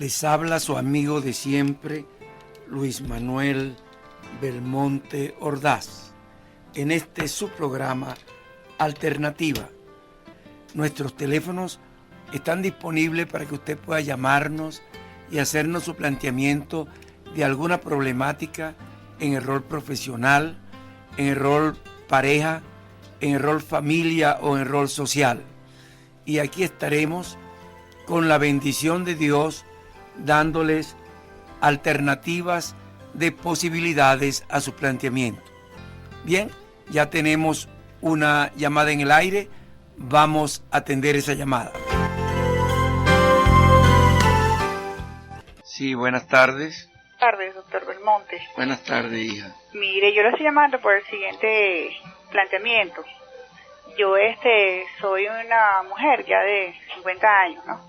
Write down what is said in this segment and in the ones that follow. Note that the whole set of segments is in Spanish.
Les habla su amigo de siempre, Luis Manuel Belmonte Ordaz, en este su programa Alternativa. Nuestros teléfonos están disponibles para que usted pueda llamarnos y hacernos su planteamiento de alguna problemática en el rol profesional, en el rol pareja, en el rol familia o en el rol social. Y aquí estaremos con la bendición de Dios, dándoles alternativas de posibilidades a su planteamiento. Bien, ya tenemos una llamada en el aire. Vamos a atender esa llamada. Sí, buenas tardes. Buenas tardes, doctor Belmonte. Buenas tardes, hija. Mire, yo lo estoy llamando por el siguiente planteamiento. Yo soy una mujer ya de 50 años, ¿no?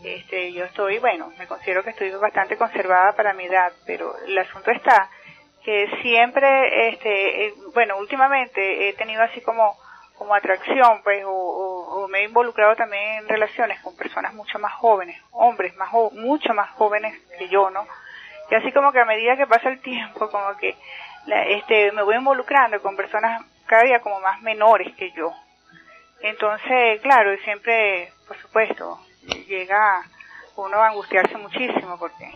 Yo estoy, me considero que estoy bastante conservada para mi edad, pero el asunto está que siempre, últimamente he tenido así como atracción, pues, o me he involucrado también en relaciones con personas mucho más jóvenes, hombres mucho más jóvenes que yo, ¿no? Y así como que a medida que pasa el tiempo, como que me voy involucrando con personas cada día como más menores que yo. Entonces, claro, siempre, por supuesto, llega uno a angustiarse muchísimo porque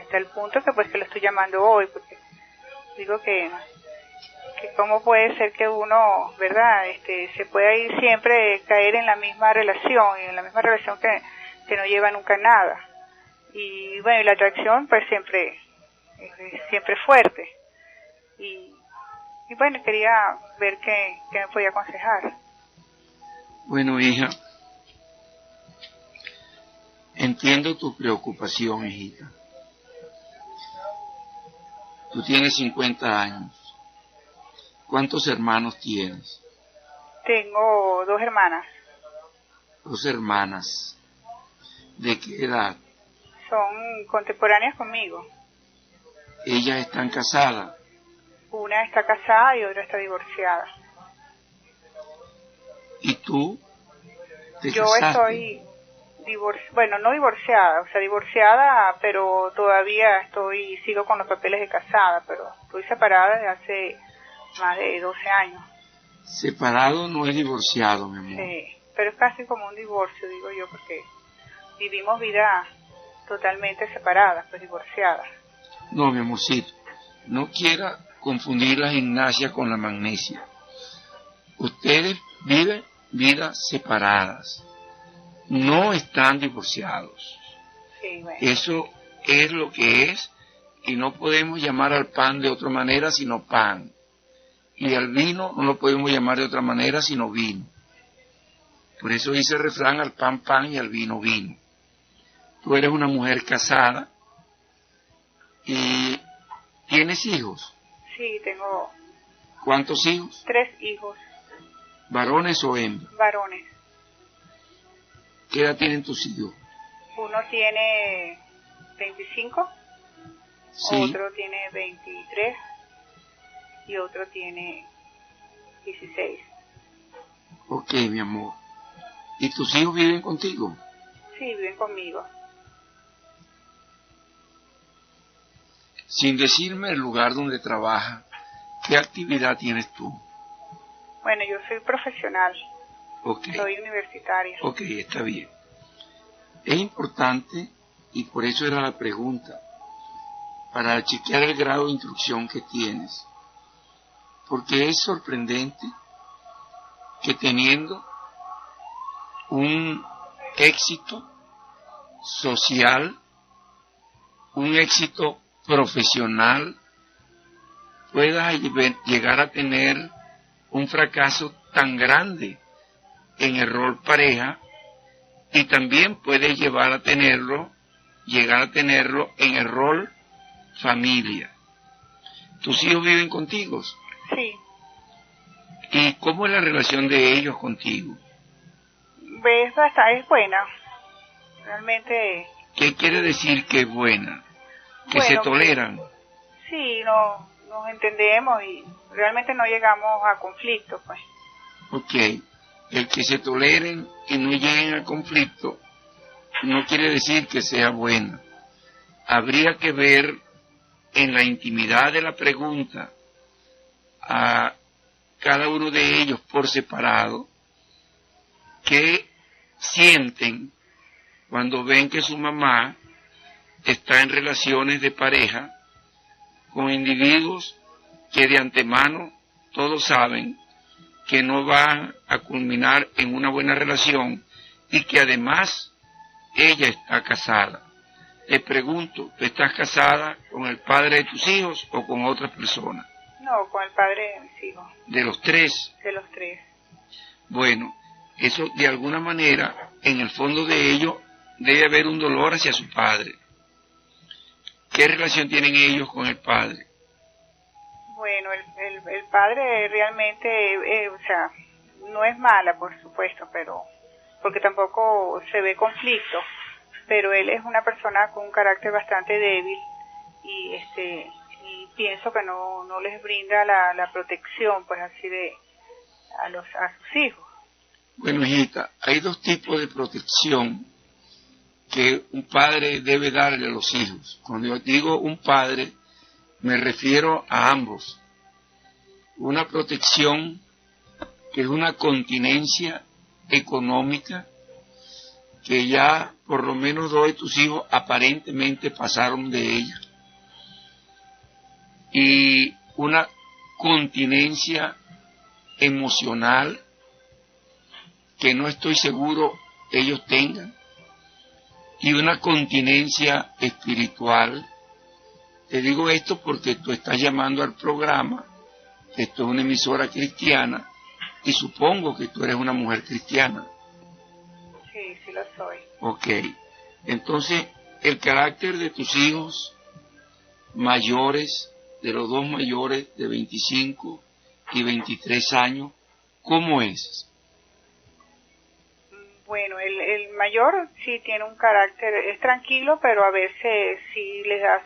hasta el punto que lo estoy llamando hoy, porque digo que cómo puede ser que uno, ¿verdad?, se pueda ir siempre caer en la misma relación, y en la misma relación que no lleva nunca a nada. Y bueno, y la atracción pues siempre fuerte. Y bueno, quería ver qué me podía aconsejar. Bueno, hija, entiendo tu preocupación, hijita. Tú tienes 50 años. ¿Cuántos hermanos tienes? Tengo 2 hermanas. 2 hermanas. ¿De qué edad? Son contemporáneas conmigo. ¿Ellas están casadas? Una está casada y otra está divorciada. ¿Y tú? Yo estoy no divorciada, o sea, divorciada, pero todavía sigo con los papeles de casada, pero estoy separada desde hace más de 12 años. Separado no es divorciado, mi amor. Sí, pero es casi como un divorcio, digo yo, porque vivimos vida totalmente separadas, pues divorciadas. No, mi amorcito, no quiera confundir la gimnasia con la magnesia. Ustedes viven vidas separadas, no están divorciados. Sí, bueno. Eso es lo que es, y no podemos llamar al pan de otra manera sino pan. Y al vino no lo podemos llamar de otra manera sino vino. Por eso dice el refrán: al pan pan y al vino vino. Tú eres una mujer casada y ¿tienes hijos? Sí, tengo. ¿Cuántos hijos? 3 hijos. ¿Varones o hembras? Varones. ¿Qué edad tienen tus hijos? Uno tiene 25, Sí. Otro tiene 23 y otro tiene 16. Ok, mi amor. ¿Y tus hijos viven contigo? Sí, viven conmigo. Sin decirme el lugar donde trabaja, ¿qué actividad tienes tú? Bueno, yo soy profesional. Ok. Soy universitaria. Ok, está bien. Es importante, y por eso era la pregunta, para chequear el grado de instrucción que tienes, porque es sorprendente que teniendo un éxito social, un éxito profesional, puedas llegar a tener un fracaso tan grande en el rol pareja, y también puedes llegar a tenerlo en el rol familia. ¿Tus hijos viven contigo? Sí. ¿Y cómo es la relación de ellos contigo? Es buena. Realmente. ¿Qué quiere decir que es buena? ¿Que bueno, se toleran? Sí, nos entendemos y realmente no llegamos a conflictos, pues. Ok. El que se toleren y no lleguen a conflicto no quiere decir que sea buena. Habría que ver en la intimidad de la pregunta a cada uno de ellos por separado qué sienten cuando ven que su mamá está en relaciones de pareja con individuos que de antemano todos saben que no van a culminar en una buena relación y que además ella está casada. Te pregunto, ¿tú estás casada con el padre de tus hijos o con otra persona? No, con el padre de mis hijos. ¿De los tres? De los tres. Bueno, eso de alguna manera, en el fondo de ello, debe haber un dolor hacia su padre. ¿Qué relación tienen ellos con el padre? Bueno, el padre realmente, o sea, no es mala, por supuesto, pero porque tampoco se ve conflicto, pero él es una persona con un carácter bastante débil y y pienso que no les brinda la protección, pues así a sus hijos. Bueno, hijita, hay dos tipos de protección que un padre debe darle a los hijos. Cuando yo digo un padre, me refiero a ambos. Una protección que es una continencia económica que ya por lo menos dos de tus hijos aparentemente pasaron de ella. Y una continencia emocional que no estoy seguro ellos tengan. Y una continencia espiritual. Te digo esto porque tú estás llamando al programa, esto es una emisora cristiana, y supongo que tú eres una mujer cristiana. Sí, sí lo soy. Ok, entonces el carácter de tus hijos mayores, de los dos mayores de 25 y 23 años, ¿cómo es? Bueno, el mayor sí tiene un carácter, es tranquilo, pero a veces sí les da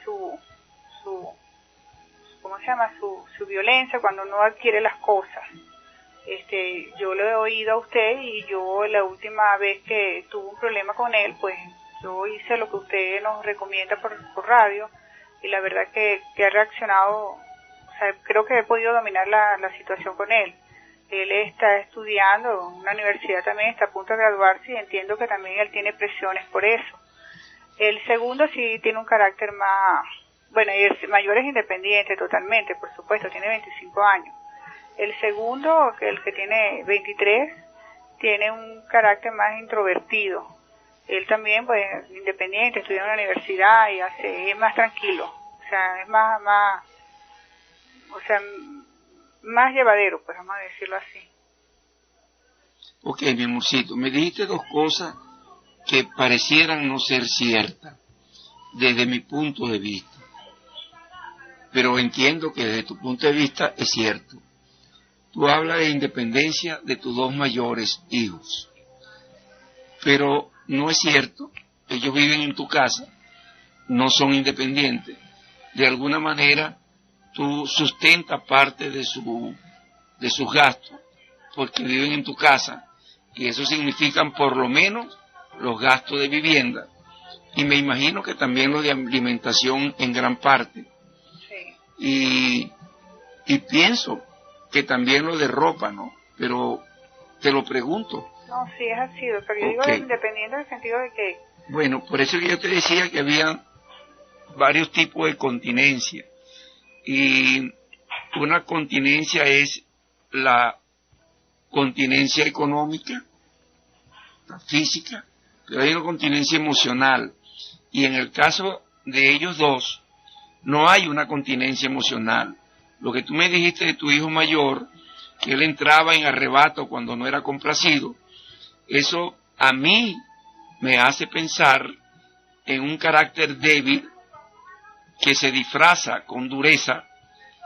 ¿cómo se llama? Su violencia cuando no adquiere las cosas. Yo lo he oído a usted y yo la última vez que tuve un problema con él, pues yo hice lo que usted nos recomienda por radio y la verdad que ha reaccionado, o sea, creo que he podido dominar la situación con él. Él está estudiando en una universidad también, está a punto de graduarse y entiendo que también él tiene presiones por eso. El segundo sí tiene un carácter más, bueno, y el mayor es independiente totalmente, por supuesto, tiene 25 años. El segundo, el que tiene 23, tiene un carácter más introvertido. Él también, pues, independiente, estudia en una universidad y es más tranquilo, o sea, es más llevadero, pues vamos a decirlo así. Ok, mi amorcito, me dijiste dos cosas que parecieran no ser ciertas desde mi punto de vista, pero entiendo que desde tu punto de vista es cierto. Tú hablas de independencia de tus dos mayores hijos, pero no es cierto, ellos viven en tu casa, no son independientes, de alguna manera tú sustentas parte de sus gastos, porque viven en tu casa, y eso significan por lo menos los gastos de vivienda, y me imagino que también los de alimentación en gran parte, sí. y pienso que también lo de ropa, ¿no? Pero te lo pregunto. No, sí es así, pero yo digo independiente en el sentido de que... Bueno, por eso que yo te decía que había varios tipos de continencia. Y una continencia es la continencia económica, la física, pero hay una continencia emocional. Y en el caso de ellos dos, no hay una continencia emocional. Lo que tú me dijiste de tu hijo mayor, que él entraba en arrebato cuando no era complacido, eso a mí me hace pensar en un carácter débil que se disfraza con dureza,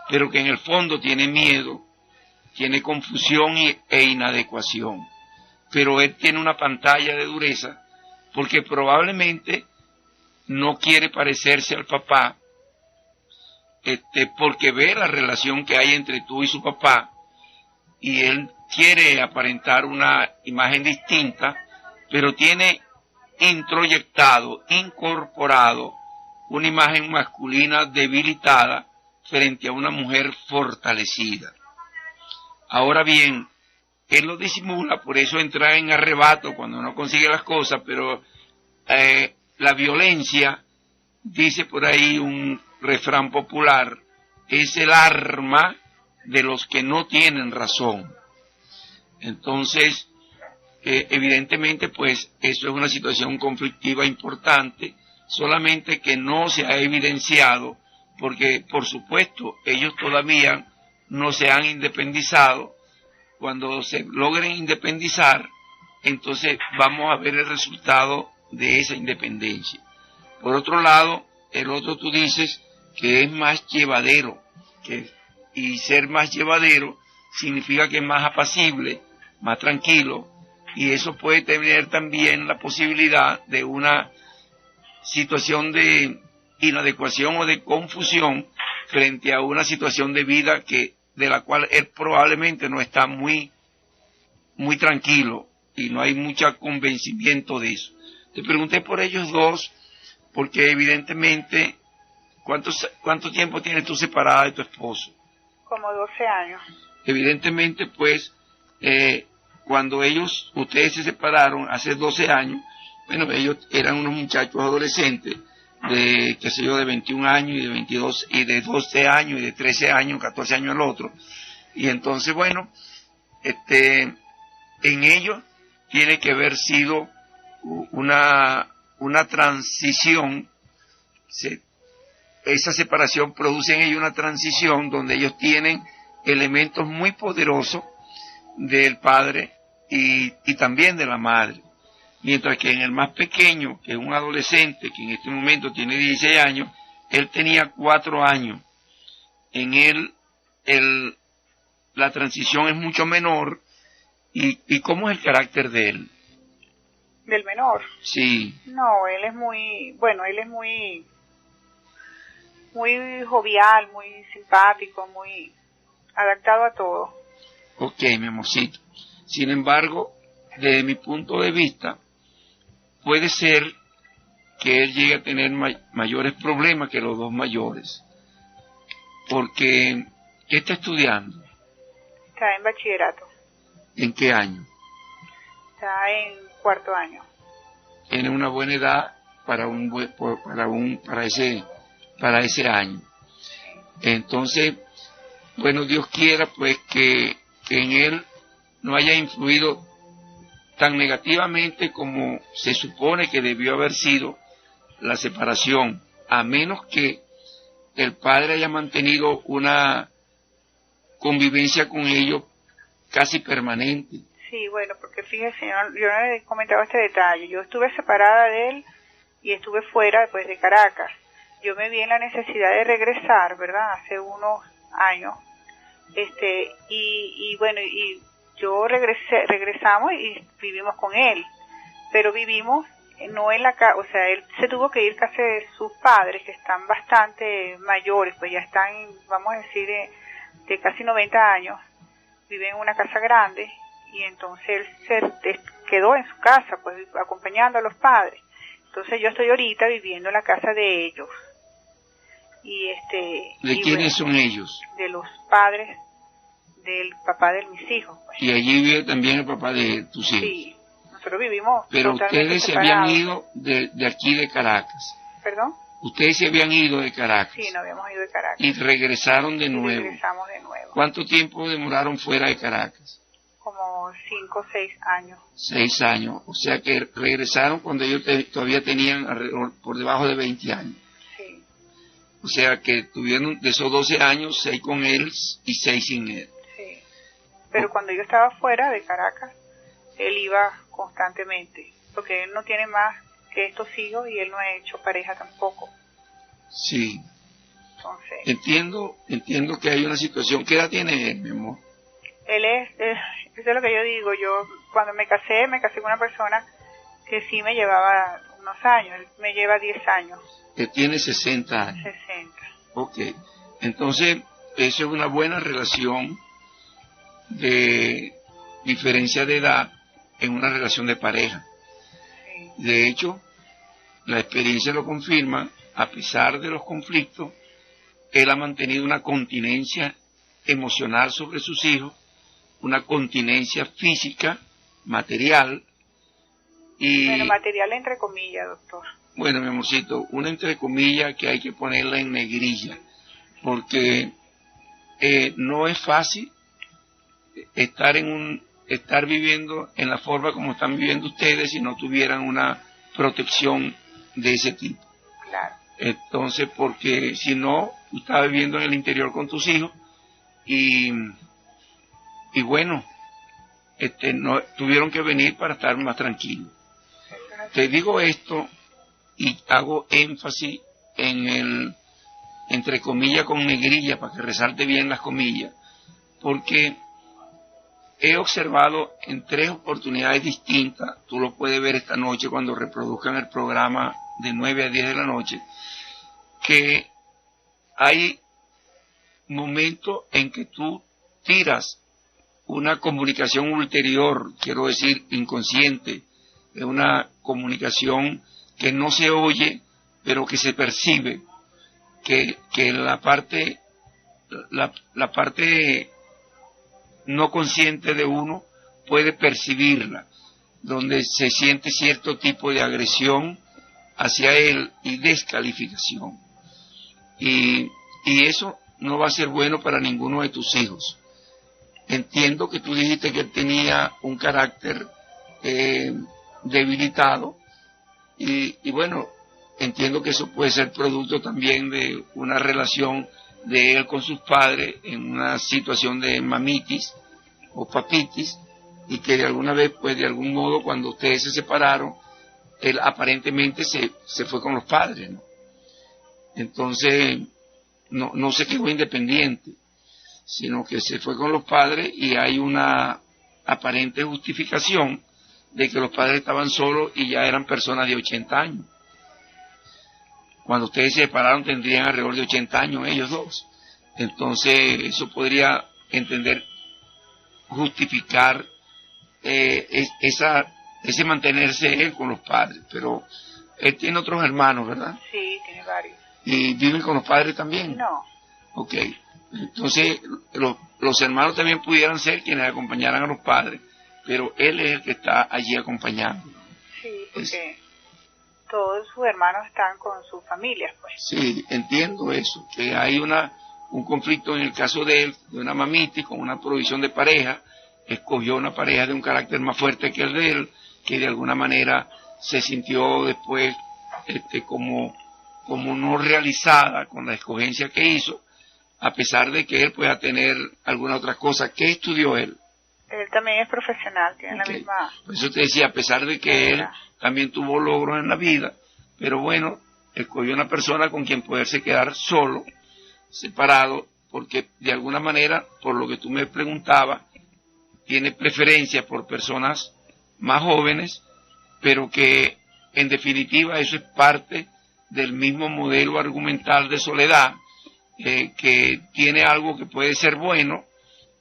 pero que en el fondo tiene miedo, tiene confusión e inadecuación. Pero él tiene una pantalla de dureza porque probablemente no quiere parecerse al papá, porque ve la relación que hay entre tú y su papá, y él quiere aparentar una imagen distinta, pero tiene introyectado, incorporado una imagen masculina debilitada frente a una mujer fortalecida. Ahora bien, él lo disimula, por eso entra en arrebato cuando no consigue las cosas, pero la violencia, dice por ahí un refrán popular, es el arma de los que no tienen razón. Entonces, evidentemente, pues, eso es una situación conflictiva importante, solamente que no se ha evidenciado, porque, por supuesto, ellos todavía no se han independizado. Cuando se logren independizar, entonces vamos a ver el resultado de esa independencia. Por otro lado, el otro tú dices que es más llevadero, y ser más llevadero significa que es más apacible, más tranquilo, y eso puede tener también la posibilidad de una situación de inadecuación o de confusión frente a una situación de vida de la cual él probablemente no está muy tranquilo y no hay mucho convencimiento de eso. Te pregunté por ellos dos porque evidentemente, ¿cuánto tiempo tienes tú separada de tu esposo? Como 12 años. Evidentemente, pues, cuando ustedes se separaron hace 12 años, bueno, ellos eran unos muchachos adolescentes de, qué sé yo, de 21 años y de 22, y de 12 años y de 13 años, 14 años el otro. Y entonces, bueno, en ellos tiene que haber sido una transición, esa separación produce en ellos una transición donde ellos tienen elementos muy poderosos del padre y también de la madre. Mientras que en el más pequeño, que es un adolescente, que en este momento tiene 16 años, él tenía 4 años. En él, la transición es mucho menor. ¿Y cómo es el carácter de él? ¿Del menor? Sí. No, él es muy jovial, muy simpático, muy adaptado a todo. Ok, mi amorcito. Sin embargo, desde mi punto de vista, puede ser que él llegue a tener mayores problemas que los dos mayores. Porque, ¿qué está estudiando? Está en bachillerato. ¿En qué año? Está en 4º año. Tiene una buena edad para ese año. Entonces, bueno, Dios quiera pues que en él no haya influido tan negativamente como se supone que debió haber sido la separación, a menos que el padre haya mantenido una convivencia con ellos casi permanente. Sí, bueno, porque fíjese, yo no le he comentado este detalle. Yo estuve separada de él y estuve fuera pues de Caracas. Yo me vi en la necesidad de regresar, ¿verdad? Hace unos años. Y bueno, y yo regresamos y vivimos con él. Pero vivimos no en la casa, o sea, él se tuvo que ir casi de sus padres, que están bastante mayores, pues ya están, vamos a decir, de casi 90 años. Vive en una casa grande y entonces él se quedó en su casa, pues acompañando a los padres. Entonces yo estoy ahorita viviendo en la casa de ellos. ¿De quiénes son ellos? De los padres del papá de mis hijos. Pues. Y allí vive también el papá de tus hijos. Sí, nosotros vivimos. Pero ustedes se habían ido de aquí de Caracas. ¿Perdón? Ustedes se habían ido de Caracas. Sí, nos habíamos ido de Caracas. Y regresaron de nuevo. Regresamos de nuevo. ¿Cuánto tiempo demoraron fuera de Caracas? Como 5 o 6 años. 6 años. O sea que regresaron cuando ellos todavía tenían alrededor, por debajo de 20 años. Sí. O sea que tuvieron de esos 12 años 6 con él y 6 sin él. Sí. Pero cuando yo estaba fuera de Caracas, él iba constantemente. Porque él no tiene más que estos hijos y él no ha hecho pareja tampoco. Sí. Entonces, entiendo que hay una situación. ¿Qué edad tiene él, mi amor? Él eso es lo que yo digo. Yo cuando me casé con una persona que sí me llevaba unos años. Él me lleva 10 años. Él tiene 60 años. 60. Ok. Entonces, eso es una buena relación de diferencia de edad en una relación de pareja. Sí. De hecho, la experiencia lo confirma, a pesar de los conflictos, él ha mantenido una continencia emocional sobre sus hijos, una continencia física, material, y... Bueno, material entre comillas, doctor. Bueno, mi amorcito, una entre comillas que hay que ponerla en negrilla, porque no es fácil estar viviendo en la forma como están viviendo ustedes si no tuvieran una protección de ese tipo. Claro. Entonces, porque si no, tú estabas viviendo en el interior con tus hijos y bueno, no, tuvieron que venir para estar más tranquilos. Te digo esto y hago énfasis en el, entre comillas con negrilla, para que resalte bien las comillas, porque he observado en 3 oportunidades distintas, tú lo puedes ver esta noche cuando reproduzcan el programa de 9 a 10 de la noche, que hay momentos en que tú tiras una comunicación ulterior, quiero decir inconsciente, es una comunicación que no se oye, pero que se percibe, que la parte no consciente de uno puede percibirla, donde se siente cierto tipo de agresión hacia él y descalificación. Y eso no va a ser bueno para ninguno de tus hijos. Entiendo que tú dijiste que él tenía un carácter debilitado y bueno, entiendo que eso puede ser producto también de una relación de él con sus padres en una situación de mamitis o papitis, y que de alguna vez, pues de algún modo, cuando ustedes se separaron, él aparentemente se fue con los padres, ¿no? Entonces, no se quedó independiente, sino que se fue con los padres y hay una aparente justificación de que los padres estaban solos y ya eran personas de 80 años. Cuando ustedes se separaron tendrían alrededor de 80 años ellos dos. Entonces eso podría justificar ese mantenerse él con los padres. Pero él tiene otros hermanos, ¿verdad? Sí, tiene varios. ¿Y viven con los padres también? No. Ok. Entonces los hermanos también pudieran ser quienes acompañaran a los padres, pero él es el que está allí acompañando. Sí, porque todos sus hermanos están con sus familias, pues. Sí, entiendo eso, que hay un conflicto en el caso de él, de una mamitis con una provisión de pareja, escogió una pareja de un carácter más fuerte que el de él, que de alguna manera se sintió después como no realizada con la escogencia que hizo, a pesar de que él pueda tener alguna otra cosa. ¿Qué estudió él? Él también es profesional, tiene la misma... Por eso te decía, a pesar de que él también tuvo logros en la vida, pero bueno, escogió una persona con quien poderse quedar solo, separado, porque de alguna manera, por lo que tú me preguntabas, tiene preferencia por personas más jóvenes, pero que en definitiva eso es parte del mismo modelo argumental de Soledad, que tiene algo que puede ser bueno,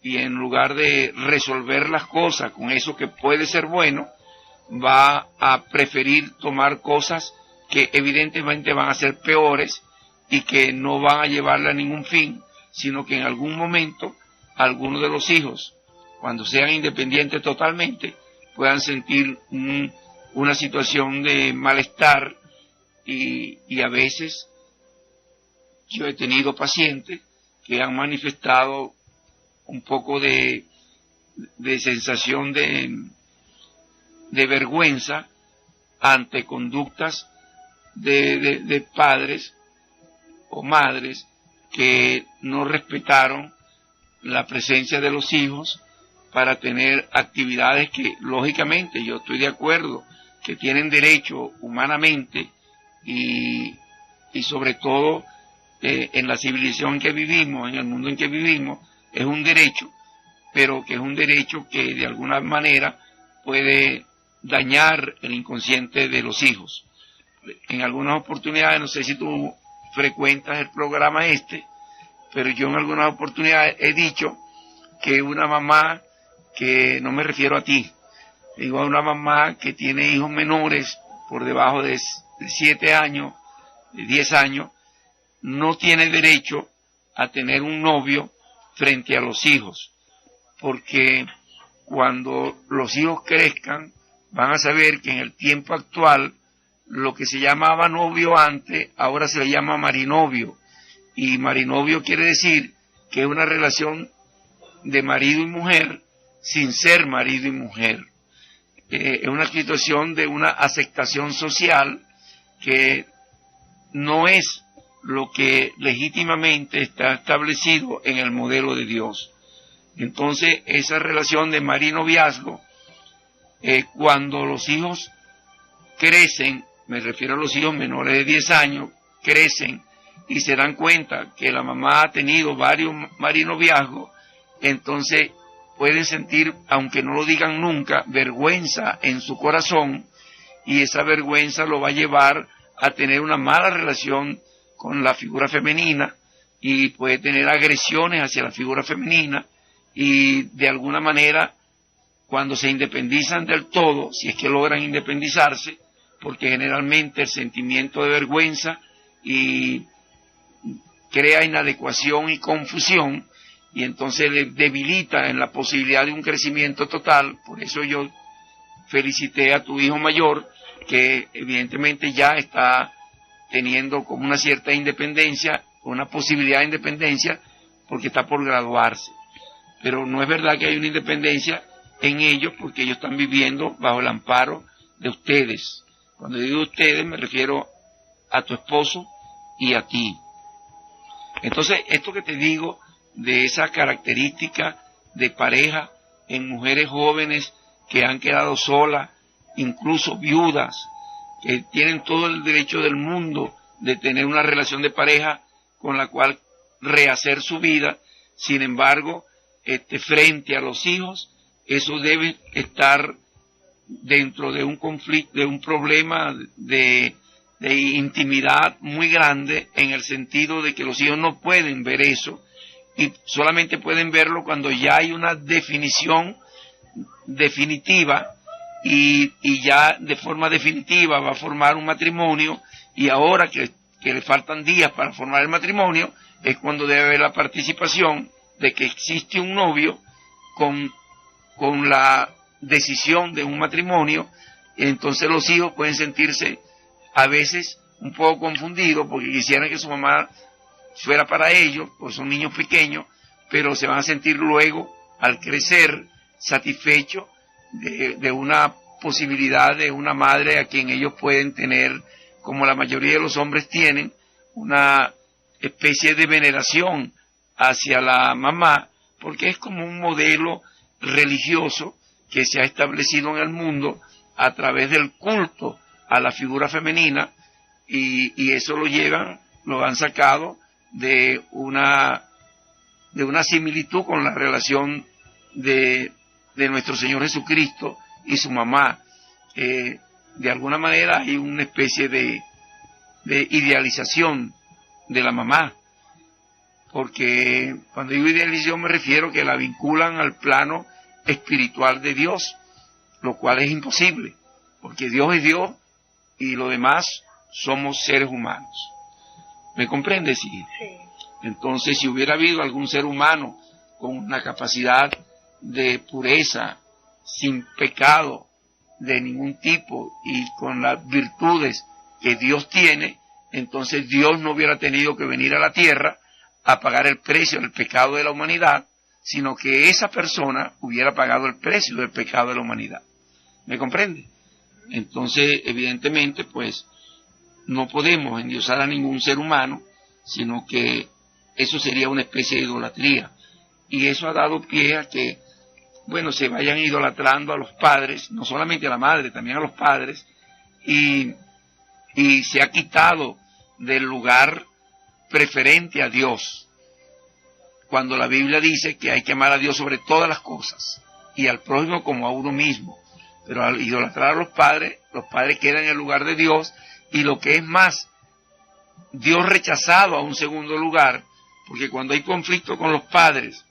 y en lugar de resolver las cosas con eso que puede ser bueno, va a preferir tomar cosas que evidentemente van a ser peores y que no van a llevarle a ningún fin, sino que en algún momento algunos de los hijos, cuando sean independientes totalmente, puedan sentir una situación de malestar y a veces yo he tenido pacientes que han manifestado un poco de sensación de vergüenza ante conductas de padres o madres que no respetaron la presencia de los hijos para tener actividades que, lógicamente, yo estoy de acuerdo, que tienen derecho humanamente y sobre todo en la civilización en que vivimos, en el mundo en que vivimos, es un derecho, pero que es un derecho que de alguna manera puede dañar el inconsciente de los hijos. En algunas oportunidades, no sé si tú frecuentas el programa pero yo en algunas oportunidades he dicho que una mamá, que no me refiero a ti, digo a una mamá que tiene hijos menores por debajo de 7 años, de 10 años, no tiene derecho a tener un novio frente a los hijos, porque cuando los hijos crezcan van a saber que en el tiempo actual lo que se llamaba novio antes, ahora se le llama marinovio, y marinovio quiere decir que es una relación de marido y mujer sin ser marido y mujer. Es una situación de una aceptación social que no es lo que legítimamente está establecido en el modelo de Dios. Entonces, esa relación de marinoviazgo, cuando los hijos crecen, me refiero a los hijos menores de 10 años, crecen y se dan cuenta que la mamá ha tenido varios marinoviazgos, entonces pueden sentir, aunque no lo digan nunca, vergüenza en su corazón, y esa vergüenza lo va a llevar a tener una mala relación con la figura femenina, y puede tener agresiones hacia la figura femenina, y de alguna manera, cuando se independizan del todo, si es que logran independizarse, porque generalmente el sentimiento de vergüenza y crea inadecuación y confusión, y entonces le debilita en la posibilidad de un crecimiento total. Por eso yo felicité a tu hijo mayor, que evidentemente ya está teniendo como una cierta independencia, una posibilidad de independencia, porque está por graduarse. Pero no es verdad que hay una independencia en ellos, porque ellos están viviendo bajo el amparo de ustedes. Cuando digo ustedes me refiero a tu esposo y a ti. Entonces, esto que te digo de esa característica de pareja en mujeres jóvenes que han quedado solas, incluso viudas, que tienen todo el derecho del mundo de tener una relación de pareja con la cual rehacer su vida, sin embargo, frente a los hijos, eso debe estar dentro de un conflicto, de un problema de intimidad muy grande, en el sentido de que los hijos no pueden ver eso, y solamente pueden verlo cuando ya hay una definición definitiva, y ya de forma definitiva va a formar un matrimonio, y ahora que le faltan días para formar el matrimonio, es cuando debe haber la participación de que existe un novio con la decisión de un matrimonio. Entonces los hijos pueden sentirse a veces un poco confundidos porque quisieran que su mamá fuera para ellos, pues son niños pequeños, pero se van a sentir luego, al crecer, satisfechos de una posibilidad de una madre a quien ellos pueden tener, como la mayoría de los hombres tienen, una especie de veneración hacia la mamá, porque es como un modelo religioso que se ha establecido en el mundo a través del culto a la figura femenina, y eso lo han sacado de una similitud con la relación de nuestro Señor Jesucristo y su mamá. De alguna manera hay una especie de idealización de la mamá, porque cuando digo idealización me refiero que la vinculan al plano espiritual de Dios, lo cual es imposible, porque Dios es Dios y lo demás somos seres humanos. ¿Me comprendes? Sí. Entonces, si hubiera habido algún ser humano con una capacidad de pureza, sin pecado de ningún tipo y con las virtudes que Dios tiene, entonces Dios no hubiera tenido que venir a la tierra a pagar el precio del pecado de la humanidad, sino que esa persona hubiera pagado el precio del pecado de la humanidad. ¿Me comprende? Entonces, evidentemente, pues, no podemos endiosar a ningún ser humano, sino que eso sería una especie de idolatría. Y eso ha dado pie a que, bueno, se vayan idolatrando a los padres, no solamente a la madre, también a los padres, y se ha quitado del lugar preferente a Dios, cuando la Biblia dice que hay que amar a Dios sobre todas las cosas, y al prójimo como a uno mismo. Pero al idolatrar a los padres quedan en el lugar de Dios, y lo que es más, Dios rechazado a un segundo lugar, porque cuando hay conflicto con los padres,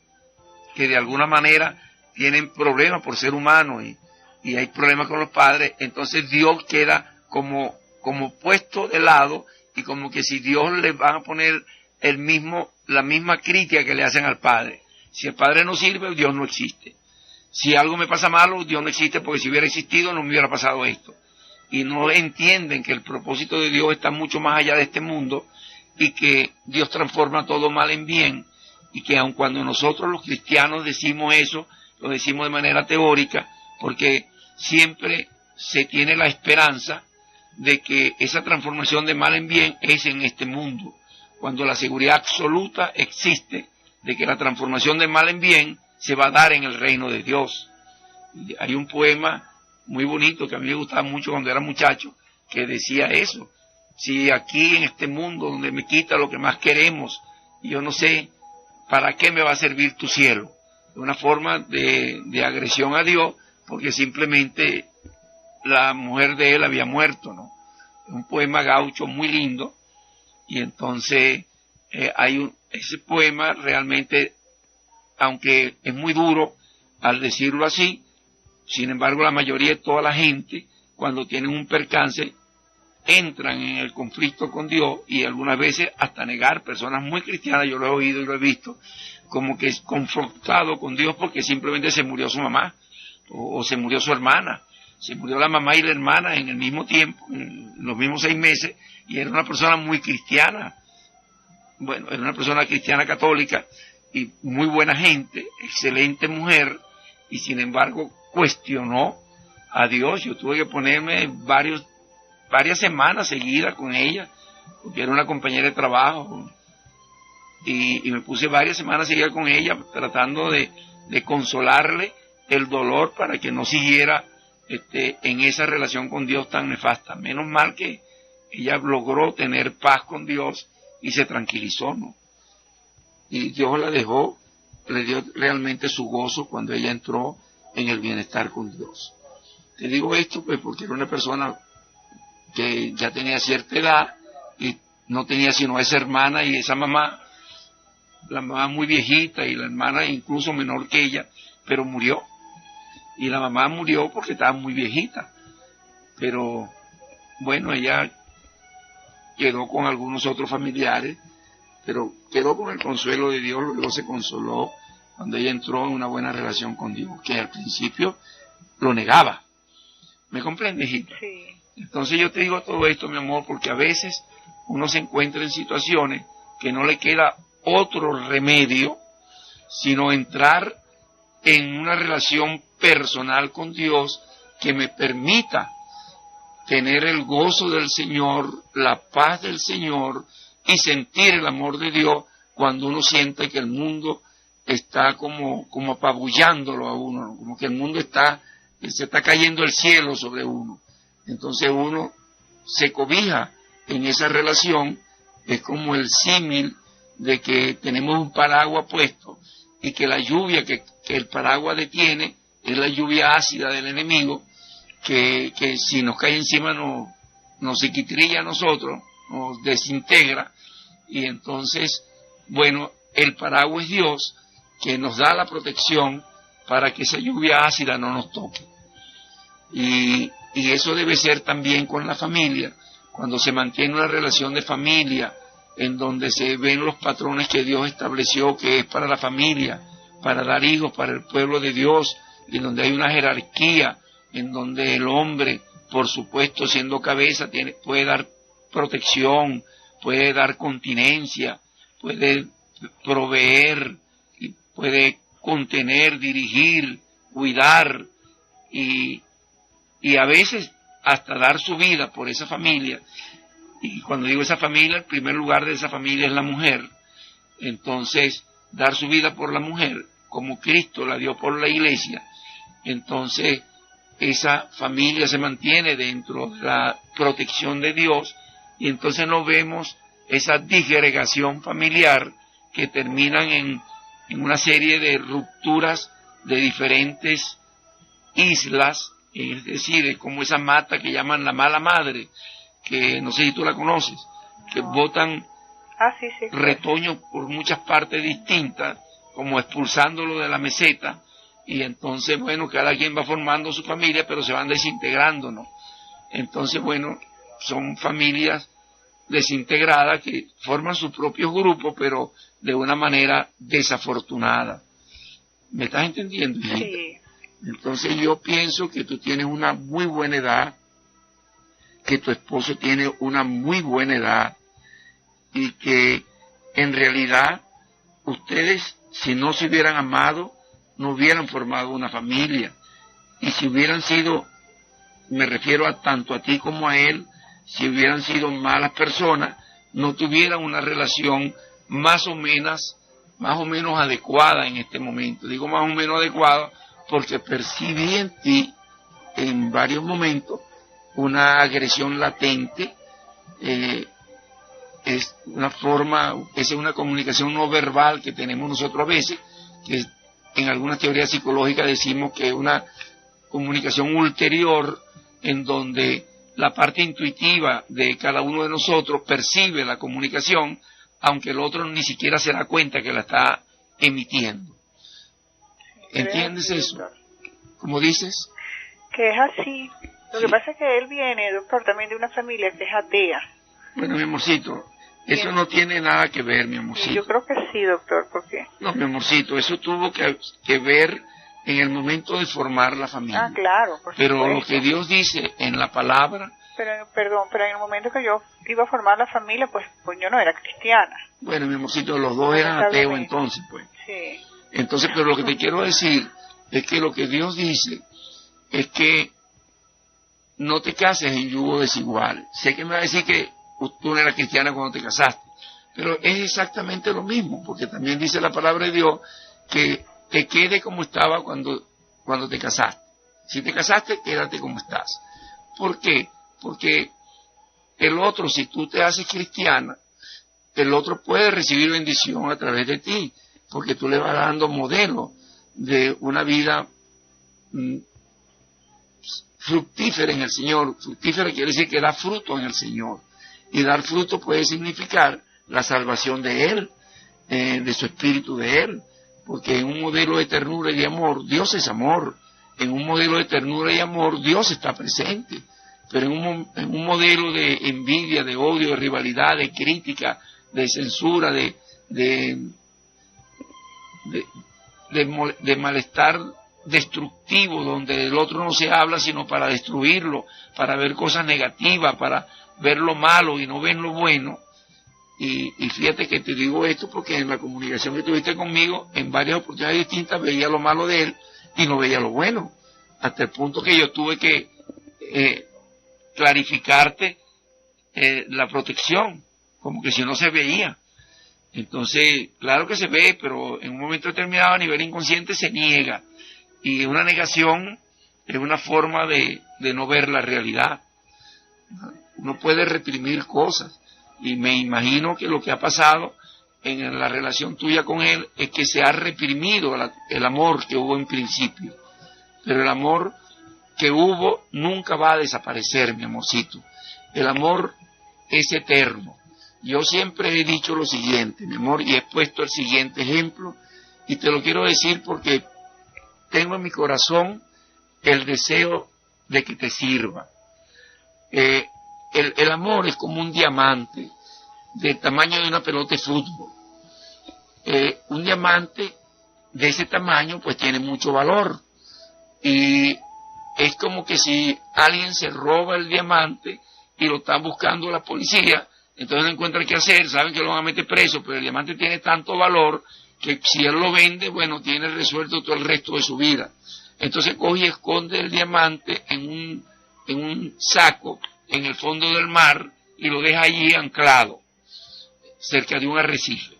que de alguna manera tienen problemas por ser humanos y hay problemas con los padres, entonces Dios queda como puesto de lado, y como que si Dios le van a poner la misma crítica que le hacen al Padre. Si el Padre no sirve, Dios no existe. Si algo me pasa malo, Dios no existe, porque si hubiera existido no me hubiera pasado esto. Y no entienden que el propósito de Dios está mucho más allá de este mundo, y que Dios transforma todo mal en bien, y que aun cuando nosotros los cristianos decimos eso, lo decimos de manera teórica, porque siempre se tiene la esperanza de que esa transformación de mal en bien es en este mundo, cuando la seguridad absoluta existe de que la transformación de mal en bien se va a dar en el reino de Dios. Hay un poema muy bonito que a mí me gustaba mucho cuando era muchacho, que decía eso: si aquí en este mundo donde me quita lo que más queremos, yo no sé para qué me va a servir tu cielo. Es una forma de agresión a Dios, porque simplemente la mujer de él había muerto, ¿no? Es un poema gaucho muy lindo, y entonces ese poema realmente, aunque es muy duro al decirlo así, sin embargo la mayoría de toda la gente, cuando tienen un percance, entran en el conflicto con Dios, y algunas veces hasta negar. Personas muy cristianas, yo lo he oído y lo he visto, como que es confrontado con Dios porque simplemente se murió su mamá, o se murió su hermana. Se murió la mamá y la hermana en el mismo tiempo, en los mismos 6 meses, y era una persona muy cristiana. Bueno, era una persona cristiana católica y muy buena gente, excelente mujer, y sin embargo cuestionó a Dios. Yo tuve que ponerme varias semanas seguidas con ella, porque era una compañera de trabajo, y me puse varias semanas seguidas con ella tratando de consolarle el dolor para que no siguiera en esa relación con Dios tan nefasta. Menos mal que ella logró tener paz con Dios y se tranquilizó, ¿no? Y Dios la dejó, le dio realmente su gozo cuando ella entró en el bienestar con Dios. Te digo esto pues porque era una persona que ya tenía cierta edad y no tenía sino esa hermana y esa mamá, la mamá muy viejita y la hermana incluso menor que ella, pero murió. Y la mamá murió porque estaba muy viejita. Pero bueno, ella quedó con algunos otros familiares, pero quedó con el consuelo de Dios. Luego se consoló cuando ella entró en una buena relación con Dios, que al principio lo negaba. ¿Me comprendes, hijita? Sí. Entonces yo te digo todo esto, mi amor, porque a veces uno se encuentra en situaciones que no le queda otro remedio sino entrar en una relación personal con Dios que me permita tener el gozo del Señor, la paz del Señor y sentir el amor de Dios cuando uno siente que el mundo está como apabullándolo a uno, ¿no? Como que el mundo se está cayendo el cielo sobre uno. Entonces uno se cobija en esa relación. Es como el símil de que tenemos un paraguas puesto y que la lluvia que el paraguas detiene es la lluvia ácida del enemigo, que si nos cae encima nos equitrilla a nosotros, nos desintegra. Y entonces, bueno, el paraguas es Dios, que nos da la protección para que esa lluvia ácida no nos toque. Y eso debe ser también con la familia, cuando se mantiene una relación de familia, en donde se ven los patrones que Dios estableció, que es para la familia, para dar hijos, para el pueblo de Dios, y donde hay una jerarquía, en donde el hombre, por supuesto, siendo cabeza, puede dar protección, puede dar continencia, puede proveer, y puede contener, dirigir, cuidar, y a veces hasta dar su vida por esa familia. Y cuando digo esa familia, el primer lugar de esa familia es la mujer. Entonces, dar su vida por la mujer, como Cristo la dio por la iglesia, entonces esa familia se mantiene dentro de la protección de Dios, y entonces no vemos esa disgregación familiar que terminan en una serie de rupturas de diferentes islas. Es decir, es como esa mata que llaman la mala madre, que no sé si tú la conoces, que botan sí. retoños por muchas partes distintas, como expulsándolo de la meseta, y entonces, bueno, cada quien va formando su familia, pero se van desintegrando, ¿no? Entonces, bueno, son familias desintegradas que forman sus propios grupos, pero de una manera desafortunada. ¿Me estás entendiendo, hijita? Sí. Entonces yo pienso que tú tienes una muy buena edad, que tu esposo tiene una muy buena edad, y que en realidad ustedes, si no se hubieran amado, no hubieran formado una familia. Y si hubieran sido, me refiero a tanto a ti como a él, si hubieran sido malas personas, no tuvieran una relación más o menos adecuada en este momento. Digo más o menos adecuada porque percibí en ti, en varios momentos, una agresión latente. Es una comunicación no verbal que tenemos nosotros a veces, que en algunas teorías psicológicas decimos que es una comunicación ulterior, en donde la parte intuitiva de cada uno de nosotros percibe la comunicación, aunque el otro ni siquiera se da cuenta que la está emitiendo. ¿Entiendes eso? ¿Cómo dices? Que es así. Lo que pasa es que él viene, doctor, también de una familia que es atea. Bueno, mi amorcito, eso no tiene nada que ver, mi amorcito. Yo creo que sí, doctor, ¿por qué? No, mi amorcito, eso tuvo que ver en el momento de formar la familia. Ah, claro, por Pero supuesto. lo que Dios dice en la palabra... Pero en el momento que yo iba a formar la familia, pues yo no era cristiana. Bueno, mi amorcito, los dos eran ateos entonces, pues. Sí. Entonces, pero lo que te quiero decir es que lo que Dios dice es que no te cases en yugo desigual. Sé que me va a decir que tú no eras cristiana cuando te casaste, pero es exactamente lo mismo, porque también dice la palabra de Dios que te quede como estaba cuando te casaste. Si te casaste, quédate como estás. ¿Por qué? Porque el otro, si tú te haces cristiana, el otro puede recibir bendición a través de ti, porque tú le vas dando modelo de una vida fructífera en el Señor. Fructífera quiere decir que da fruto en el Señor. Y dar fruto puede significar la salvación de Él, de su espíritu de Él. Porque en un modelo de ternura y de amor, Dios es amor. En un modelo de ternura y amor, Dios está presente. Pero en un modelo de envidia, de odio, de rivalidad, de crítica, de censura, de malestar destructivo, donde del otro no se habla sino para destruirlo, para ver cosas negativas, para ver lo malo y no ver lo bueno. Y fíjate que te digo esto porque en la comunicación que tuviste conmigo, en varias oportunidades distintas, veía lo malo de él y no veía lo bueno, hasta el punto que yo tuve que clarificarte la protección, como que si no se veía. Entonces, claro que se ve, pero en un momento determinado a nivel inconsciente se niega. Y una negación es una forma de no ver la realidad. Uno puede reprimir cosas. Y me imagino que lo que ha pasado en la relación tuya con él es que se ha reprimido el amor que hubo en principio. Pero el amor que hubo nunca va a desaparecer, mi amorcito. El amor es eterno. Yo siempre he dicho lo siguiente, mi amor, y he puesto el siguiente ejemplo, y te lo quiero decir porque tengo en mi corazón el deseo de que te sirva. El amor es como un diamante del tamaño de una pelota de fútbol. Un diamante de ese tamaño pues tiene mucho valor. Y es como que si alguien se roba el diamante y lo está buscando la policía, entonces no encuentra qué hacer, saben que lo van a meter preso, pero el diamante tiene tanto valor que si él lo vende, bueno, tiene resuelto todo el resto de su vida. Entonces coge y esconde el diamante en un saco en el fondo del mar y lo deja allí anclado, cerca de un arrecife.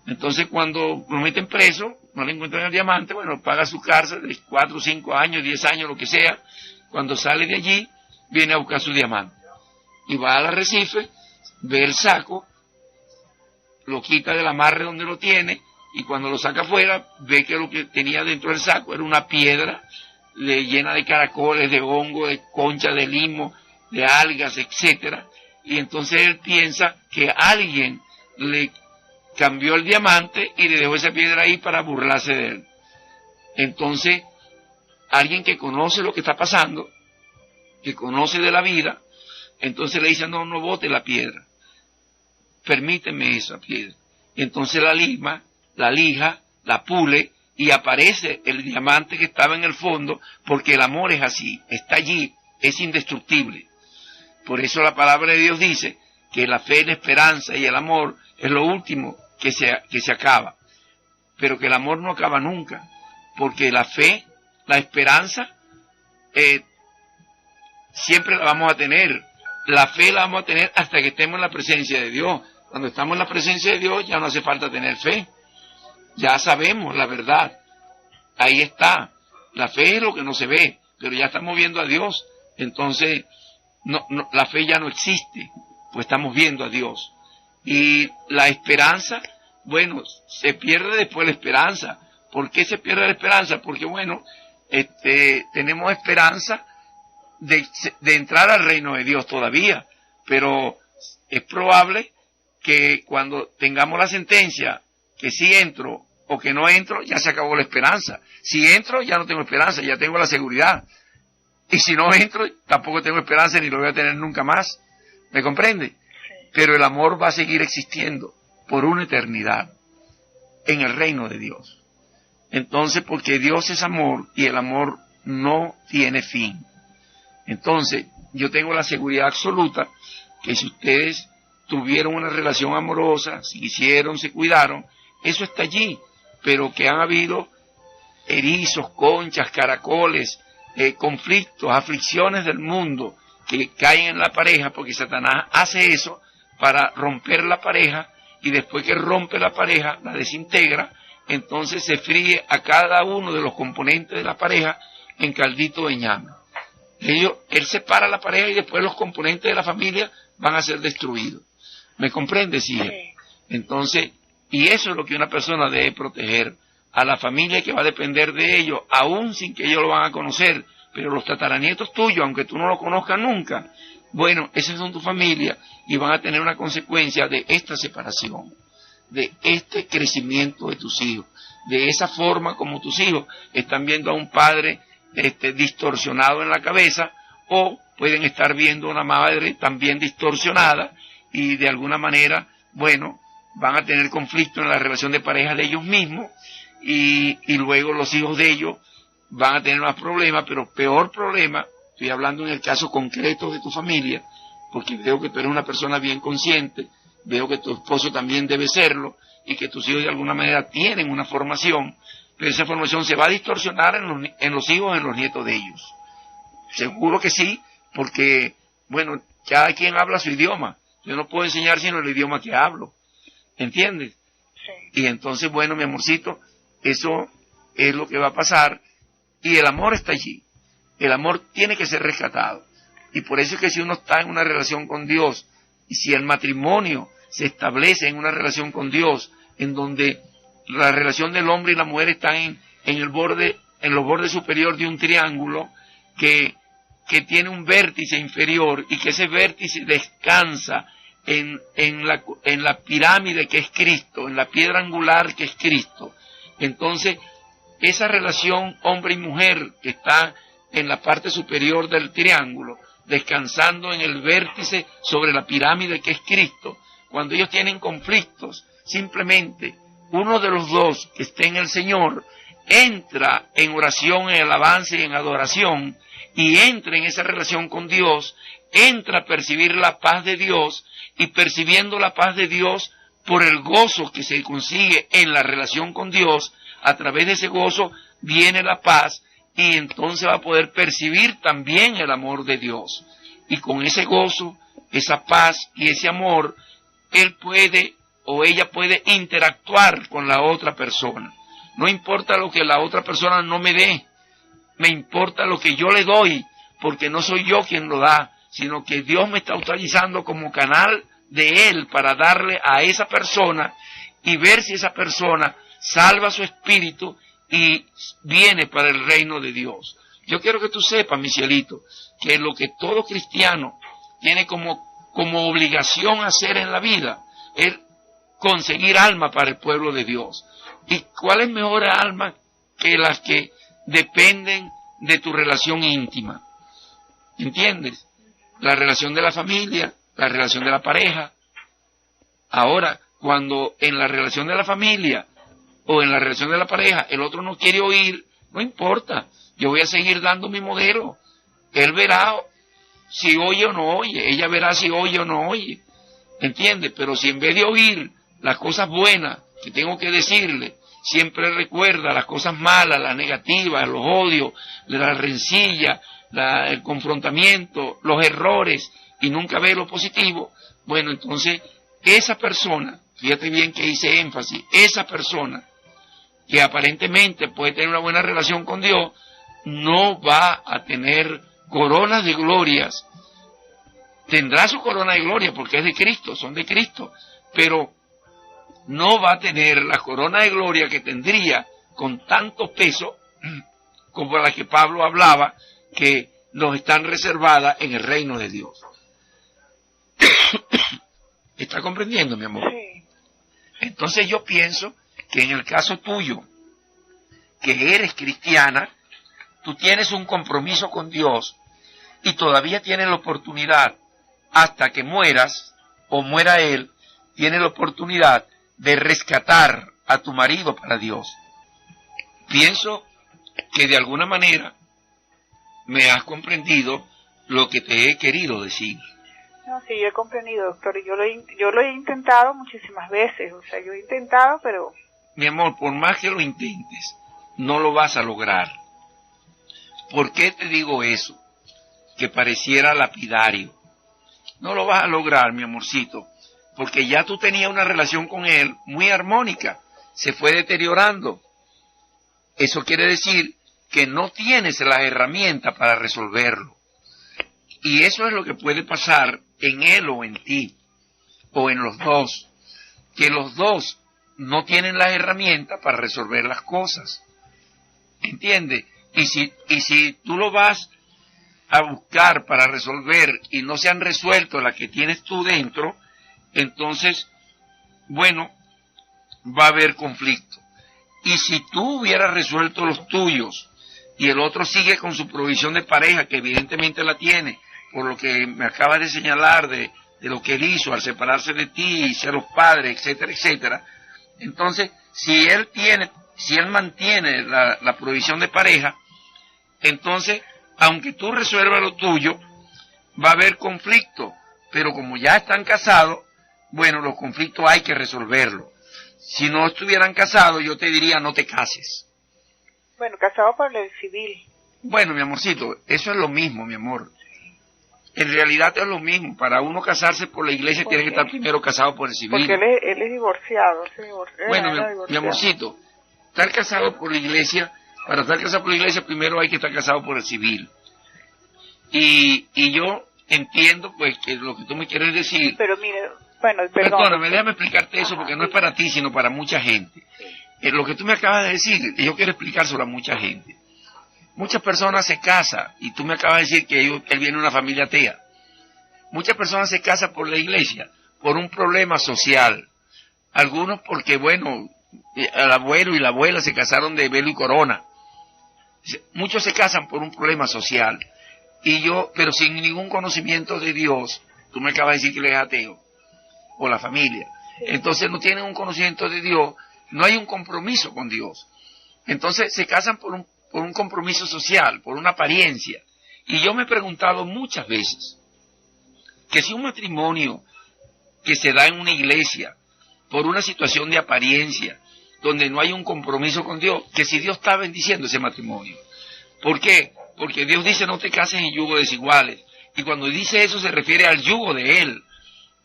Entonces cuando lo meten preso, no le encuentran el diamante, bueno, paga su cárcel de 4, 5 años, 10 años, lo que sea. Cuando sale de allí, viene a buscar su diamante. Y va al arrecife, ve el saco, lo quita del amarre donde lo tiene, y cuando lo saca afuera, ve que lo que tenía dentro del saco era una piedra llena de caracoles, de hongo, de concha, de limo, de algas, etcétera. Y entonces él piensa que alguien le cambió el diamante y le dejó esa piedra ahí para burlarse de él. Entonces, alguien que conoce lo que está pasando, que conoce de la vida, entonces le dice, no, no bote la piedra, permíteme esa piedra. Entonces la lija, la pule, y aparece el diamante que estaba en el fondo, porque el amor es así, está allí, es indestructible. Por eso la palabra de Dios dice que la fe, la esperanza y el amor es lo último que se acaba, pero que el amor no acaba nunca, porque la fe, la esperanza, siempre la vamos a tener. La fe la vamos a tener hasta que estemos en la presencia de Dios. Cuando estamos en la presencia de Dios ya no hace falta tener fe. Ya sabemos la verdad. Ahí está. La fe es lo que no se ve, pero ya estamos viendo a Dios. Entonces, la fe ya no existe, pues estamos viendo a Dios. Y la esperanza, bueno, se pierde después la esperanza. ¿Por qué se pierde la esperanza? Porque, bueno, tenemos esperanza de entrar al reino de Dios todavía, pero es probable que cuando tengamos la sentencia que si entro o que no entro, ya se acabó la esperanza. Si entro, ya no tengo esperanza, ya tengo la seguridad. Y si no entro, tampoco tengo esperanza ni lo voy a tener nunca más. ¿Me comprende? Sí. Pero el amor va a seguir existiendo por una eternidad en el reino de Dios. Entonces, porque Dios es amor y el amor no tiene fin. Entonces, yo tengo la seguridad absoluta que si ustedes tuvieron una relación amorosa, se quisieron, se cuidaron, eso está allí, pero que han habido erizos, conchas, caracoles, conflictos, aflicciones del mundo que caen en la pareja, porque Satanás hace eso para romper la pareja, y después que rompe la pareja, la desintegra, entonces se fríe a cada uno de los componentes de la pareja en caldito de ñame. Él separa la pareja y después los componentes de la familia van a ser destruidos. ¿Me comprende, sí? Entonces, y eso es lo que una persona debe proteger, a la familia que va a depender de ellos, aún sin que ellos lo van a conocer, pero los tataranietos tuyos, aunque tú no lo conozcas nunca, bueno, esas son tu familia y van a tener una consecuencia de esta separación, de este crecimiento de tus hijos, de esa forma como tus hijos están viendo a un padre distorsionado en la cabeza, o pueden estar viendo a una madre también distorsionada, y de alguna manera, bueno, van a tener conflicto en la relación de pareja de ellos mismos, y luego los hijos de ellos van a tener más problemas, pero peor problema, estoy hablando en el caso concreto de tu familia, porque veo que tú eres una persona bien consciente, veo que tu esposo también debe serlo, y que tus hijos de alguna manera tienen una formación, pero esa formación se va a distorsionar en los hijos, en los nietos de ellos. Seguro que sí, porque, bueno, cada quien habla su idioma. Yo no puedo enseñar sino el idioma que hablo. ¿Entiendes? Sí. Y entonces, bueno, mi amorcito, eso es lo que va a pasar. Y el amor está allí. El amor tiene que ser rescatado. Y por eso es que si uno está en una relación con Dios, y si el matrimonio se establece en una relación con Dios, en donde la relación del hombre y la mujer están en los bordes superiores de un triángulo que tiene un vértice inferior, y que ese vértice descansa en la pirámide que es Cristo, en la piedra angular que es Cristo. Entonces, esa relación hombre y mujer que está en la parte superior del triángulo, descansando en el vértice sobre la pirámide que es Cristo, cuando ellos tienen conflictos, simplemente uno de los dos que esté en el Señor entra en oración, en alabanza y en adoración, y entra en esa relación con Dios, entra a percibir la paz de Dios, y percibiendo la paz de Dios por el gozo que se consigue en la relación con Dios, a través de ese gozo viene la paz, y entonces va a poder percibir también el amor de Dios. Y con ese gozo, esa paz y ese amor, él puede o ella puede interactuar con la otra persona. No importa lo que la otra persona no me dé, me importa lo que yo le doy, porque no soy yo quien lo da, sino que Dios me está utilizando como canal de Él para darle a esa persona, y ver si esa persona salva su espíritu y viene para el reino de Dios. Yo quiero que tú sepas, mi cielito, que lo que todo cristiano tiene como obligación hacer en la vida es conseguir alma para el pueblo de Dios. ¿Y cuál es mejor alma que las que dependen de tu relación íntima? ¿entiendes? La relación de la familia, la relación de la pareja. Ahora, cuando en la relación de la familia o en la relación de la pareja el otro no quiere oír, no importa, yo voy a seguir dando mi modelo. Él verá si oye o no oye, ella verá si oye o no oye, ¿entiendes? Pero si en vez de oír las cosas buenas que tengo que decirle, siempre recuerda las cosas malas, las negativas, los odios, la rencilla, el confrontamiento, los errores, y nunca ve lo positivo, bueno, entonces esa persona, fíjate bien que hice énfasis, esa persona que aparentemente puede tener una buena relación con Dios, no va a tener coronas de glorias. Tendrá su corona de gloria porque es de Cristo, son de Cristo, pero no va a tener la corona de gloria que tendría con tanto peso como la que Pablo hablaba, que nos están reservadas en el reino de Dios. ¿Está comprendiendo, mi amor? Sí. Entonces yo pienso que en el caso tuyo, que eres cristiana, tú tienes un compromiso con Dios y todavía tienes la oportunidad, hasta que mueras o muera él, tienes la oportunidad de rescatar a tu marido para Dios. Pienso que de alguna manera me has comprendido lo que te he querido decir. No, sí, yo he comprendido, doctor, y yo lo he intentado muchísimas veces, o sea, yo he intentado, pero... Mi amor, por más que lo intentes, no lo vas a lograr. ¿Por qué te digo eso? Que pareciera lapidario. No lo vas a lograr, mi amorcito, porque ya tú tenías una relación con él muy armónica, se fue deteriorando. Eso quiere decir que no tienes las herramientas para resolverlo. Y eso es lo que puede pasar en él o en ti, o en los dos, que los dos no tienen las herramientas para resolver las cosas. ¿Entiendes? Y si tú lo vas a buscar para resolver y no se han resuelto las que tienes tú dentro, entonces, bueno, va a haber conflicto. Y si tú hubieras resuelto los tuyos y el otro sigue con su provisión de pareja, que evidentemente la tiene, por lo que me acabas de señalar de lo que él hizo al separarse de ti y ser los padres, etcétera, etcétera, entonces, si él mantiene la provisión de pareja, entonces, aunque tú resuelvas lo tuyo, va a haber conflicto, pero como ya están casados, bueno, los conflictos hay que resolverlos. Si no estuvieran casados, yo te diría no te cases. Bueno, casado por el civil. Bueno, mi amorcito, eso es lo mismo, mi amor. En realidad es lo mismo. Para uno casarse por la iglesia tiene que estar primero casado por el civil. Porque él es divorciado. Bueno, mi amorcito, estar casado por la iglesia, para estar casado por la iglesia primero hay que estar casado por el civil. Y yo entiendo pues que lo que tú me quieres decir. Pero mire, bueno, perdóname, déjame explicarte eso porque no es para ti, sino para mucha gente. Lo que tú me acabas de decir, yo quiero explicárselo a mucha gente. Muchas personas se casan, y tú me acabas de decir que él viene de una familia atea. Muchas personas se casan por la iglesia, por un problema social. Algunos porque, bueno, el abuelo y la abuela se casaron de velo y corona. Muchos se casan por un problema social. Pero sin ningún conocimiento de Dios, tú me acabas de decir que él es ateo, o la familia. Entonces no tienen un conocimiento de Dios, no hay un compromiso con Dios. Entonces se casan por un compromiso social, por una apariencia. Y yo me he preguntado muchas veces que si un matrimonio que se da en una iglesia por una situación de apariencia, donde no hay un compromiso con Dios, que si Dios está bendiciendo ese matrimonio. ¿Por qué? Porque Dios dice no te cases en yugos desiguales. Y cuando dice eso se refiere al yugo de Él.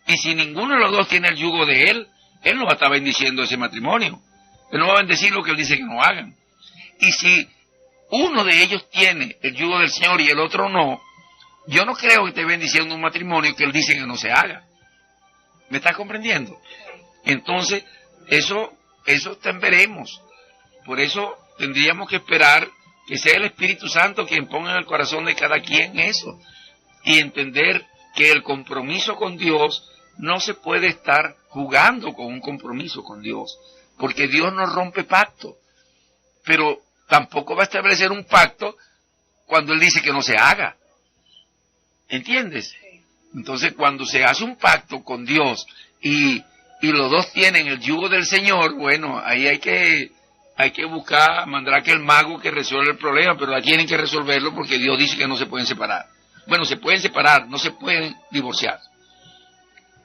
Y si ninguno de los dos tiene el yugo de Él, Él no va a estar bendiciendo ese matrimonio. Él no va a bendecir lo que Él dice que no hagan. Y si uno de ellos tiene el yugo del Señor y el otro no, yo no creo que esté bendiciendo un matrimonio que Él dice que no se haga. ¿Me estás comprendiendo? Entonces, eso está en veremos. Por eso tendríamos que esperar que sea el Espíritu Santo quien ponga en el corazón de cada quien eso. Y entender que el compromiso con Dios no se puede estar jugando con un compromiso con Dios. Porque Dios no rompe pacto. Pero tampoco va a establecer un pacto cuando Él dice que no se haga. ¿Entiendes? Entonces, cuando se hace un pacto con Dios y los dos tienen el yugo del Señor, bueno, ahí hay que buscar, mandar a aquel mago que resuelva el problema, pero tienen que resolverlo porque Dios dice que no se pueden separar. Bueno, se pueden separar, no se pueden divorciar.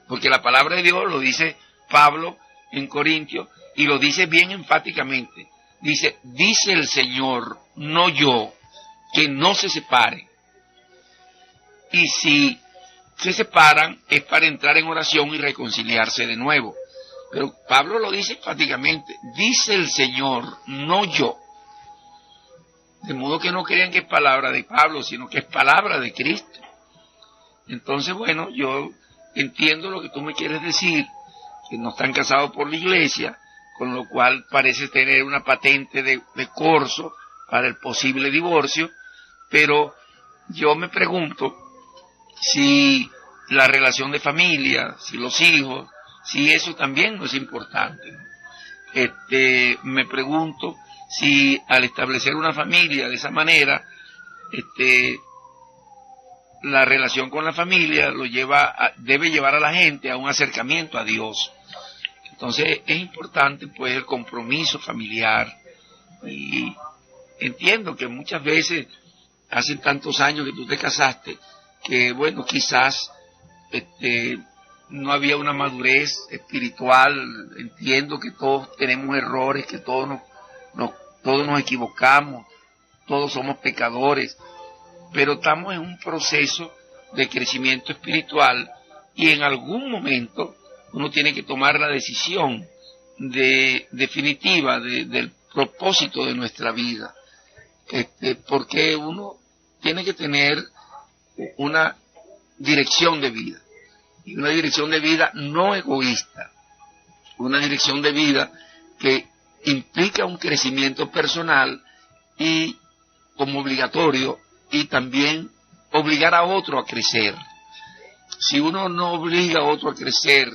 Porque la palabra de Dios lo dice Pablo en Corintios y lo dice bien enfáticamente. Dice el Señor, no yo, que no se separen. Y si se separan es para entrar en oración y reconciliarse de nuevo. Pero Pablo lo dice enfáticamente, dice el Señor, no yo. De modo que no crean que es palabra de Pablo, sino que es palabra de Cristo. Entonces, bueno, yo entiendo lo que tú me quieres decir, que no están casados por la iglesia, con lo cual parece tener una patente de corso para el posible divorcio, pero yo me pregunto si la relación de familia, si los hijos, si eso también no es importante, ¿no? Me pregunto si al establecer una familia de esa manera, la relación con la familia debe llevar a la gente a un acercamiento a Dios. Entonces es importante pues el compromiso familiar, y entiendo que muchas veces, hace tantos años que tú te casaste, que bueno, quizás no había una madurez espiritual. Entiendo que todos tenemos errores, que todos nos equivocamos, todos somos pecadores, pero estamos en un proceso de crecimiento espiritual y en algún momento uno tiene que tomar la decisión definitiva del propósito de nuestra vida, porque uno tiene que tener una dirección de vida, y una dirección de vida no egoísta, una dirección de vida que implica un crecimiento personal y como obligatorio, y también obligar a otro a crecer. Si uno no obliga a otro a crecer,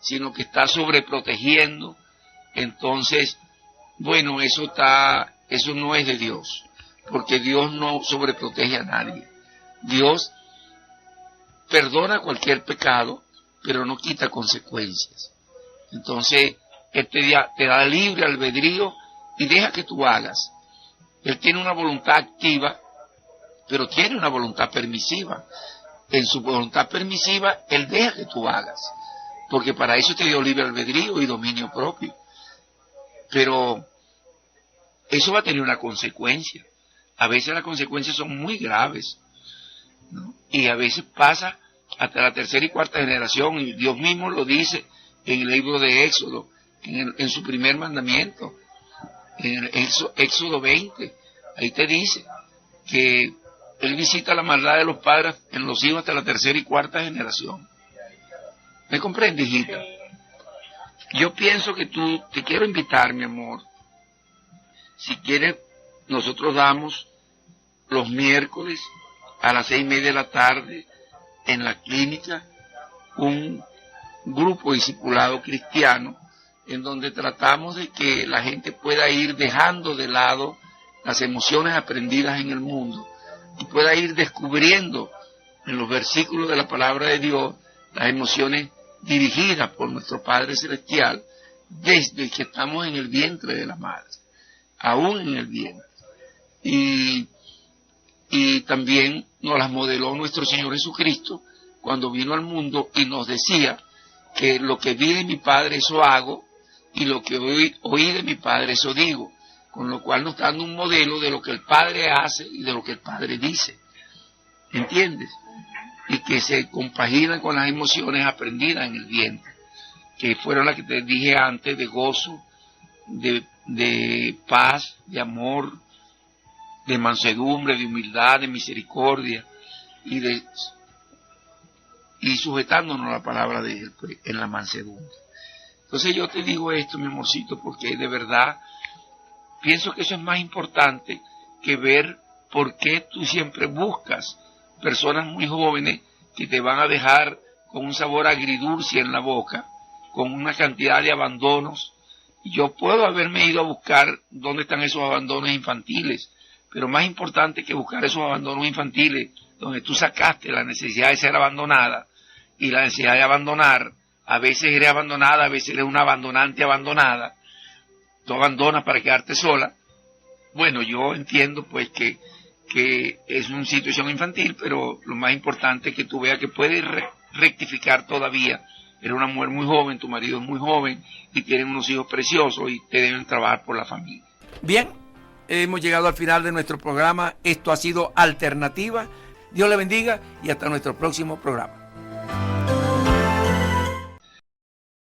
sino que está sobreprotegiendo, entonces, bueno, eso no es de Dios, porque Dios no sobreprotege a nadie. Dios perdona cualquier pecado, pero no quita consecuencias. Entonces, Él te da libre albedrío y deja que tú hagas. Él tiene una voluntad activa, pero tiene una voluntad permisiva. En su voluntad permisiva, Él deja que tú hagas, porque para eso te dio libre albedrío y dominio propio. Pero eso va a tener una consecuencia. A veces las consecuencias son muy graves, ¿no? Y a veces pasa hasta la tercera y cuarta generación, y Dios mismo lo dice en el libro de Éxodo, en su primer mandamiento, en el Éxodo 20, ahí te dice que Él visita la maldad de los padres en los hijos hasta la tercera y cuarta generación. ¿Me comprendes, hijita? Yo pienso que te quiero invitar, mi amor. Si quieres, nosotros damos los miércoles a las 6:30 de la tarde en la clínica un grupo discipulado cristiano en donde tratamos de que la gente pueda ir dejando de lado las emociones aprendidas en el mundo y pueda ir descubriendo en los versículos de la palabra de Dios las emociones dirigidas por nuestro Padre Celestial desde que estamos en el vientre de la madre, aún en el vientre. Y también nos las modeló nuestro Señor Jesucristo cuando vino al mundo y nos decía que lo que vi de mi Padre eso hago, y lo que oí de mi Padre eso digo, con lo cual nos está dando un modelo de lo que el Padre hace y de lo que el Padre dice, ¿entiendes? Y que se compagina con las emociones aprendidas en el vientre, que fueron las que te dije antes, de gozo, de paz, de amor, de mansedumbre, de humildad, de misericordia, y sujetándonos a la palabra de Él en la mansedumbre. Entonces yo te digo esto, mi amorcito, porque de verdad pienso que eso es más importante que ver por qué tú siempre buscas personas muy jóvenes que te van a dejar con un sabor agridulce en la boca, con una cantidad de abandonos. Yo puedo haberme ido a buscar dónde están esos abandonos infantiles, pero más importante que buscar esos abandonos infantiles, donde tú sacaste la necesidad de ser abandonada y la necesidad de abandonar. A veces eres abandonada, a veces eres una abandonante abandonada. Tú abandonas para quedarte sola. Bueno, yo entiendo pues que es una situación infantil, pero lo más importante es que tú veas que puedes rectificar todavía. Eres una mujer muy joven, tu marido es muy joven y tienen unos hijos preciosos y te deben trabajar por la familia. Bien, hemos llegado al final de nuestro programa. Esto ha sido Alternativa. Dios le bendiga y hasta nuestro próximo programa.